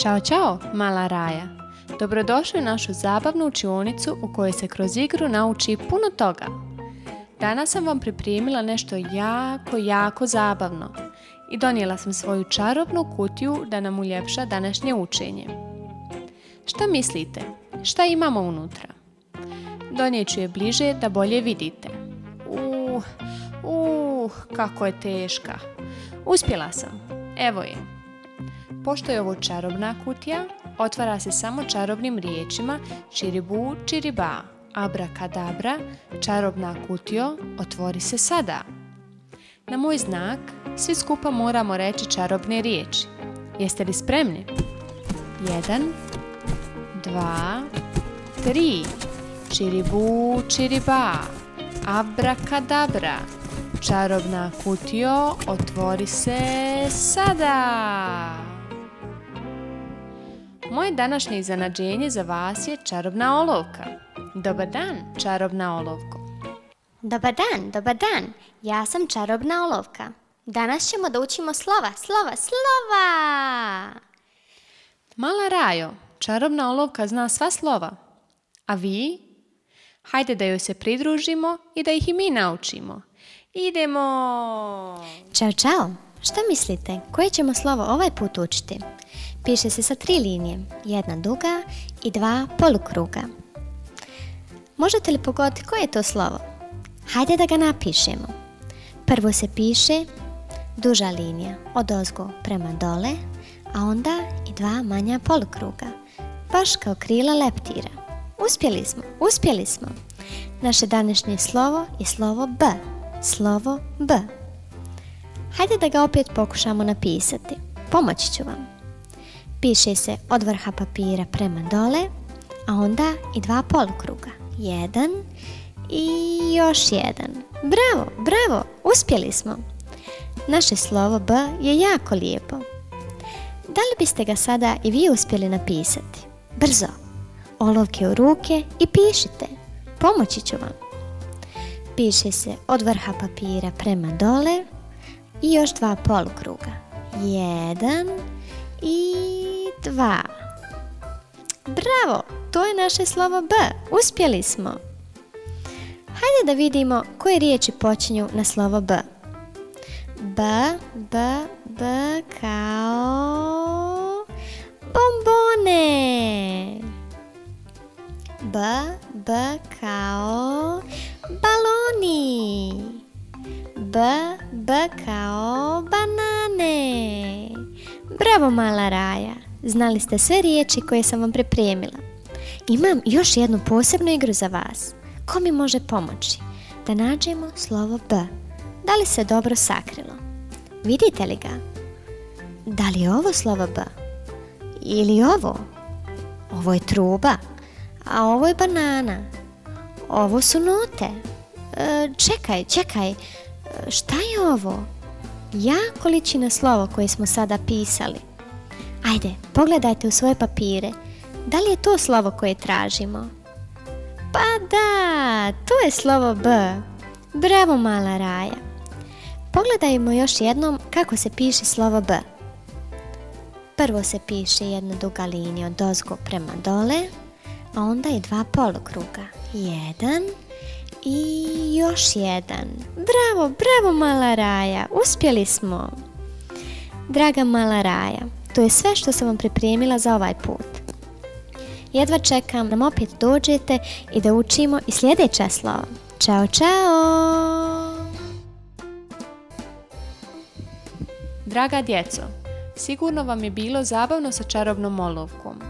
Ćao, čao, mala Raja. Dobrodošli u našu zabavnu učionicu u kojoj se kroz igru nauči puno toga. Danas sam vam pripremila nešto jako zabavno i donijela sam svoju čarobnu kutiju da nam uljepša današnje učenje. Šta mislite? Šta imamo unutra? Donijet ću je bliže da bolje vidite. Kako je teška. Uspjela sam. Evo je. Pošto je ovo čarobna kutija, otvara se samo čarobnim riječima čiribu, čiriba, abrakadabra, čarobna kutijo, otvori se sada. Na moj znak svi skupa moramo reći čarobne riječi. Jeste li spremni? 1, 2, 3. Čiribu, čiriba, abrakadabra, čarobna kutijo, otvori se sada. Moje današnje iznenađenje za vas je čarobna olovka. Dobar dan, čarobna olovko. Dobar dan, ja sam čarobna olovka. Danas ćemo da učimo slova. Mala Rajo, čarobna olovka zna sva slova. A vi? Hajde da joj se pridružimo i da ih i mi naučimo. Idemo! Ćao, šta mislite, koje ćemo slovo ovaj put učiti? Piše se sa 3 linije, jedna duga i 2 polukruga. Možete li pogoditi koje je to slovo? Hajde da ga napišemo. Prvo se piše duža linija odozgo prema dole, a onda i 2 manja polukruga, baš kao krila leptira. Uspjeli smo. Naše današnje slovo je slovo B. Slovo B. Hajde da ga opet pokušamo napisati. Pomoći ću vam. Piše se od vrha papira prema dole, a onda i 2 polukruga. 1 i još 1. Bravo, uspjeli smo. Naše slovo B je jako lijepo. Da li biste ga sada i vi uspjeli napisati? Brzo, olovke u ruke i pišite. Pomoći ću vam. Piše se od vrha papira prema dole i još 2 polukruga. 1 i 2. Bravo, to je naše slovo B. Uspjeli smo. Hajde da vidimo koje riječi počinju na slovo B. B kao bombone. B kao baloni. B kao banane. Bravo, mala Raja. Znali ste sve riječi koje sam vam pripremila. Imam još jednu posebnu igru za vas. Ko mi može pomoći? Da nađemo slovo B. Da li se dobro sakrilo? Vidite li ga? Da li je ovo slovo B? Ili ovo? Ovo je truba. A ovo je banana. Ovo su note. Čekaj. Šta je ovo? Jako liči na slovo koje smo sada pisali. Ajde, pogledajte u svoje papire. Da li je to slovo koje tražimo? Pa da, to je slovo B. Bravo, mala Raja. Pogledajmo još jednom kako se piše slovo B. Prvo se piše jedna duga linija odozgo prema dole, a onda i 2 polukruga. 1 i još 1. Bravo, mala Raja. Uspjeli smo. Draga mala Raja, to je sve što sam vam pripremila za ovaj put. Jedva čekam da nam opet dođete i da učimo i sljedeća slova. Ćao! Draga djeco, sigurno vam je bilo zabavno sa čarobnom olovkom.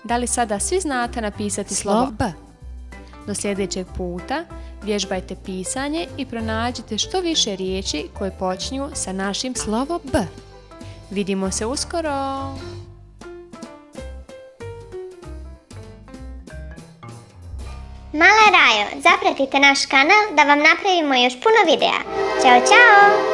Da li sada svi znate napisati slovo B? Do sljedećeg puta vježbajte pisanje i pronađite što više riječi koje počinju sa našim slovom B. Vidimo se uskoro! Mala Rajo, zapratite naš kanal da vam napravimo još puno videa. Ćao!